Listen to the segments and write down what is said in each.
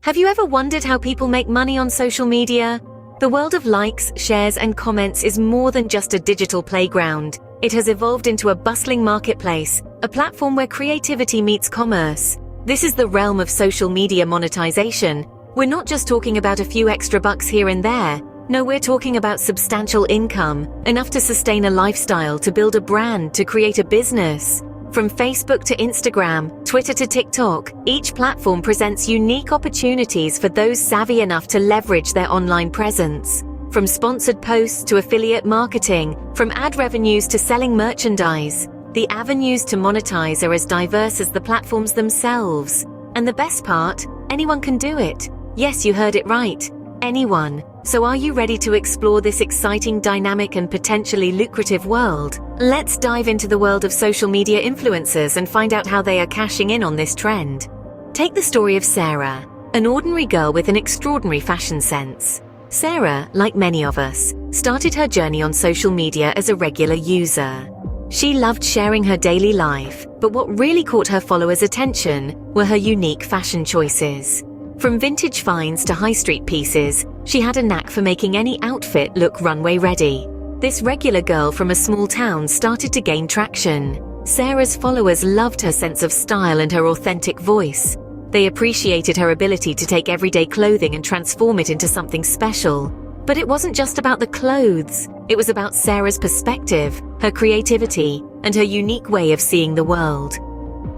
Have you ever wondered how people make money on social media? The world of likes, shares, and comments is more than just a digital playground. It has evolved into a bustling marketplace, a platform where creativity meets commerce. This is the realm of social media monetization. We're not just talking about a few extra bucks here and there. No, we're talking about substantial income, enough to sustain a lifestyle, to build a brand, to create a business. From Facebook to Instagram, Twitter to TikTok, each platform presents unique opportunities for those savvy enough to leverage their online presence. From sponsored posts to affiliate marketing, from ad revenues to selling merchandise, the avenues to monetize are as diverse as the platforms themselves. And the best part, anyone can do it. Yes, you heard it right. Anyone. So are you ready to explore this exciting, dynamic, and potentially lucrative world? Let's dive into the world of social media influencers and find out how they are cashing in on this trend. Take the story of Sarah, an ordinary girl with an extraordinary fashion sense. Sarah, like many of us, started her journey on social media as a regular user. She loved sharing her daily life, but what really caught her followers' attention were her unique fashion choices. From vintage finds to high street pieces, she had a knack for making any outfit look runway ready. This regular girl from a small town started to gain traction. Sarah's followers loved her sense of style and her authentic voice. They appreciated her ability to take everyday clothing and transform it into something special. But it wasn't just about the clothes. It was about Sarah's perspective, her creativity, and her unique way of seeing the world.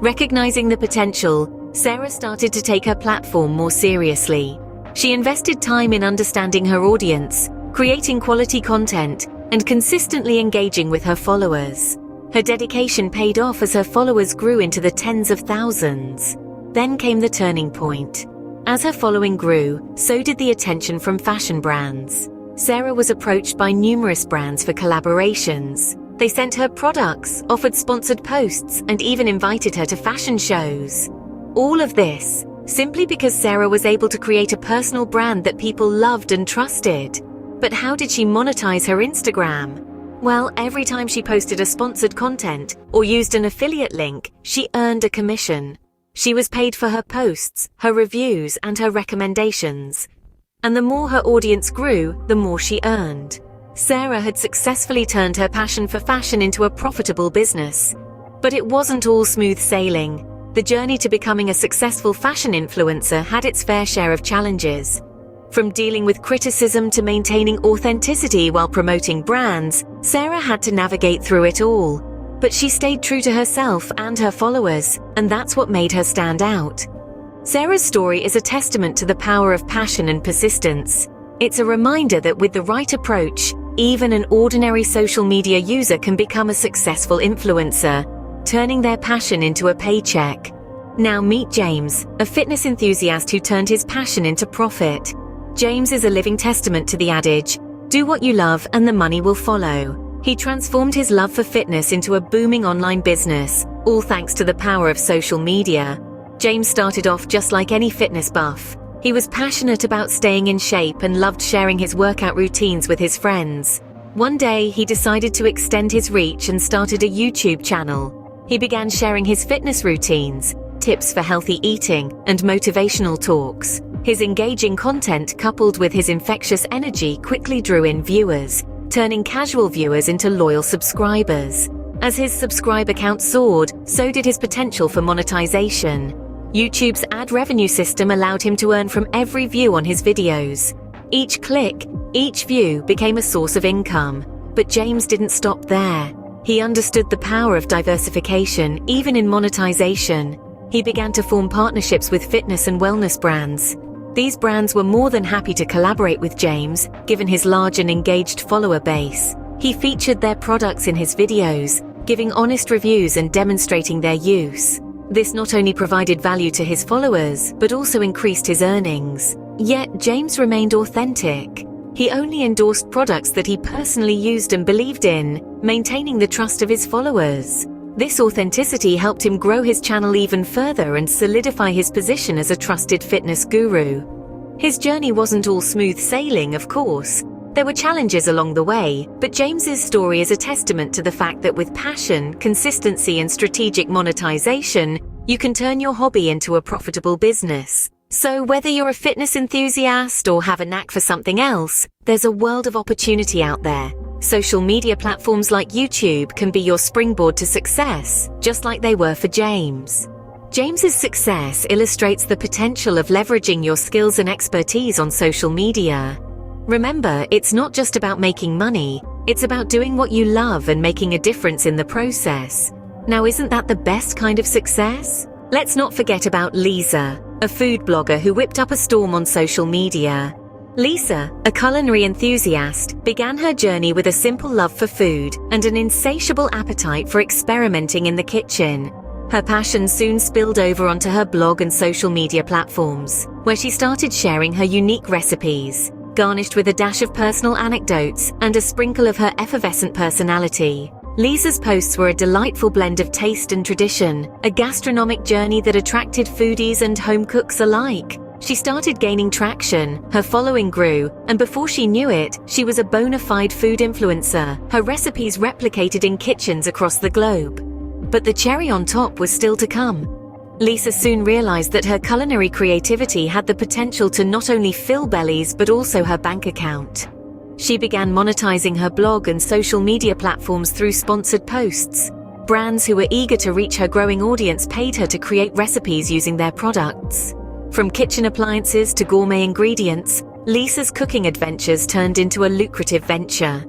Recognizing the potential, Sarah started to take her platform more seriously. She invested time in understanding her audience, creating quality content, and consistently engaging with her followers. Her dedication paid off as her followers grew into the tens of thousands. Then came the turning point. As her following grew, so did the attention from fashion brands. Sarah was approached by numerous brands for collaborations. They sent her products, offered sponsored posts, and even invited her to fashion shows. All of this, simply because Sarah was able to create a personal brand that people loved and trusted. But how did she monetize her Instagram? Well, every time she posted a sponsored content or used an affiliate link, she earned a commission. She was paid for her posts, her reviews, and her recommendations. And the more her audience grew, the more she earned. Sarah had successfully turned her passion for fashion into a profitable business. But it wasn't all smooth sailing. The journey to becoming a successful fashion influencer had its fair share of challenges. From dealing with criticism to maintaining authenticity while promoting brands, Sarah had to navigate through it all. But she stayed true to herself and her followers, and that's what made her stand out. Sarah's story is a testament to the power of passion and persistence. It's a reminder that with the right approach, even an ordinary social media user can become a successful influencer, turning their passion into a paycheck. Now meet James, a fitness enthusiast who turned his passion into profit. James is a living testament to the adage, do what you love and the money will follow. He transformed his love for fitness into a booming online business, all thanks to the power of social media. James started off just like any fitness buff. He was passionate about staying in shape and loved sharing his workout routines with his friends. One day, he decided to extend his reach and started a YouTube channel. He began sharing his fitness routines, tips for healthy eating, and motivational talks. His engaging content, coupled with his infectious energy, quickly drew in viewers, turning casual viewers into loyal subscribers. As his subscriber count soared, so did his potential for monetization. YouTube's ad revenue system allowed him to earn from every view on his videos. Each click, each view became a source of income. But James didn't stop there. He understood the power of diversification, even in monetization. He began to form partnerships with fitness and wellness brands. These brands were more than happy to collaborate with James, given his large and engaged follower base. He featured their products in his videos, giving honest reviews and demonstrating their use. This not only provided value to his followers, but also increased his earnings. Yet James remained authentic. He only endorsed products that he personally used and believed in, maintaining the trust of his followers. This authenticity helped him grow his channel even further and solidify his position as a trusted fitness guru. His journey wasn't all smooth sailing, of course. There were challenges along the way, but James's story is a testament to the fact that with passion, consistency, and strategic monetization, you can turn your hobby into a profitable business. So whether you're a fitness enthusiast or have a knack for something else, there's a world of opportunity out there. Social media platforms like YouTube can be your springboard to success, just like they were for James. James's success illustrates the potential of leveraging your skills and expertise on social media. Remember, it's not just about making money, it's about doing what you love and making a difference in the process. Now, isn't that the best kind of success? Let's not forget about Lisa, a food blogger who whipped up a storm on social media. Lisa, a culinary enthusiast, began her journey with a simple love for food and an insatiable appetite for experimenting in the kitchen. Her passion soon spilled over onto her blog and social media platforms, where she started sharing her unique recipes, garnished with a dash of personal anecdotes and a sprinkle of her effervescent personality. Lisa's posts were a delightful blend of taste and tradition, a gastronomic journey that attracted foodies and home cooks alike. She started gaining traction, her following grew, and before she knew it, she was a bona fide food influencer, her recipes replicated in kitchens across the globe. But the cherry on top was still to come. Lisa soon realized that her culinary creativity had the potential to not only fill bellies but also her bank account. She began monetizing her blog and social media platforms through sponsored posts. Brands who were eager to reach her growing audience paid her to create recipes using their products. From kitchen appliances to gourmet ingredients, Lisa's cooking adventures turned into a lucrative venture.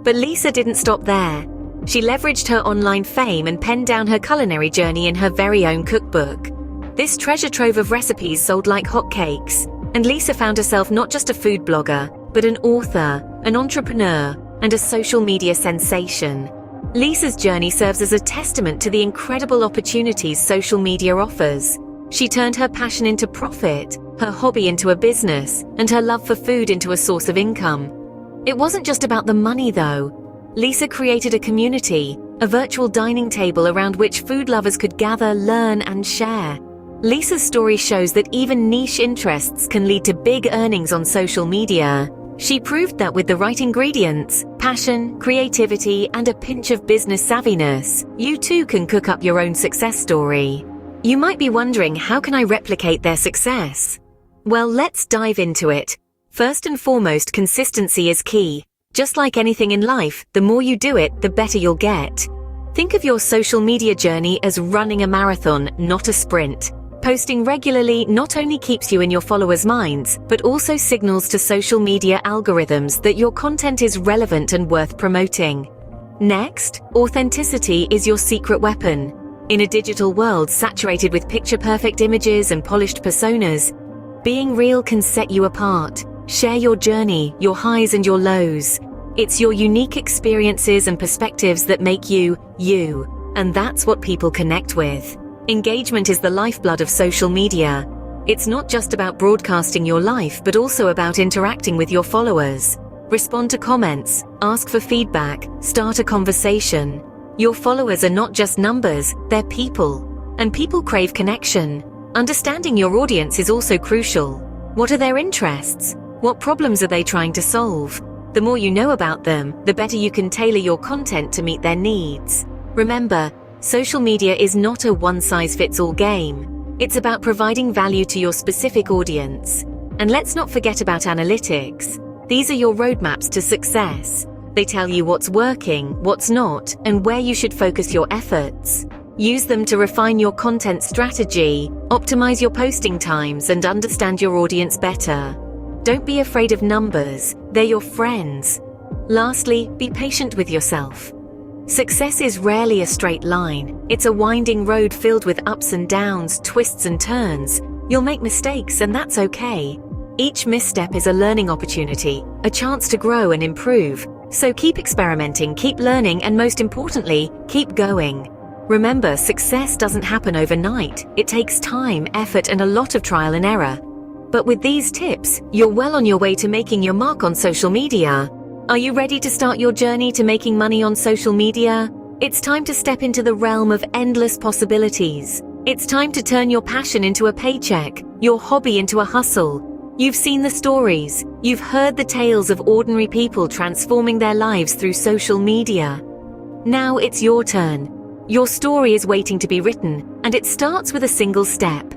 But Lisa didn't stop there. She leveraged her online fame and penned down her culinary journey in her very own cookbook. This treasure trove of recipes sold like hotcakes, and Lisa found herself not just a food blogger, but an author, an entrepreneur, and a social media sensation. Lisa's journey serves as a testament to the incredible opportunities social media offers. She turned her passion into profit, her hobby into a business, and her love for food into a source of income. It wasn't just about the money, though. Lisa created a community, a virtual dining table around which food lovers could gather, learn, and share. Lisa's story shows that even niche interests can lead to big earnings on social media. She proved that with the right ingredients, passion, creativity, and a pinch of business savviness, you too can cook up your own success story. You might be wondering, how can I replicate their success? Well, let's dive into it. First and foremost, consistency is key. Just like anything in life, the more you do it, the better you'll get. Think of your social media journey as running a marathon, not a sprint. Posting regularly not only keeps you in your followers' minds, but also signals to social media algorithms that your content is relevant and worth promoting. Next, authenticity is your secret weapon. In a digital world saturated with picture-perfect images and polished personas, being real can set you apart. Share your journey, your highs and your lows. It's your unique experiences and perspectives that make you, you, and that's what people connect with. Engagement is the lifeblood of social media. It's not just about broadcasting your life, but also about interacting with your followers. Respond to comments, ask for feedback, start a conversation. Your followers are not just numbers, they're people. And people crave connection. Understanding your audience is also crucial. What are their interests? What problems are they trying to solve? The more you know about them, the better you can tailor your content to meet their needs. Remember, social media is not a one-size-fits-all game. It's about providing value to your specific audience. And let's not forget about analytics. These are your roadmaps to success. They tell you what's working, what's not, and where you should focus your efforts. Use them to refine your content strategy, optimize your posting times, and understand your audience better. Don't be afraid of numbers, they're your friends. Lastly, be patient with yourself. Success is rarely a straight line. It's a winding road filled with ups and downs, twists and turns. You'll make mistakes, and that's okay. Each misstep is a learning opportunity, a chance to grow and improve. So keep experimenting, keep learning, and most importantly, keep going. Remember, success doesn't happen overnight. It takes time, effort, and a lot of trial and error. But with these tips, you're well on your way to making your mark on social media. Are you ready to start your journey to making money on social media? It's time to step into the realm of endless possibilities. It's time to turn your passion into a paycheck, your hobby into a hustle. You've seen the stories. You've heard the tales of ordinary people transforming their lives through social media. Now it's your turn. Your story is waiting to be written, and it starts with a single step.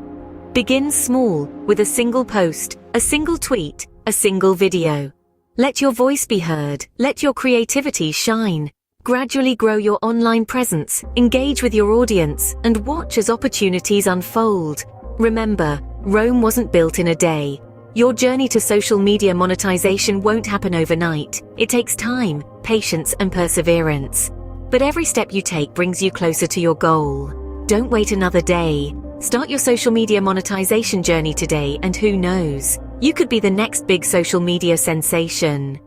Begin small, with a single post, a single tweet, a single video. Let your voice be heard, let your creativity shine. Gradually grow your online presence, engage with your audience, and watch as opportunities unfold. Remember, Rome wasn't built in a day. Your journey to social media monetization won't happen overnight. It takes time, patience, and perseverance. But every step you take brings you closer to your goal. Don't wait another day. Start your social media monetization journey today, and who knows, you could be the next big social media sensation.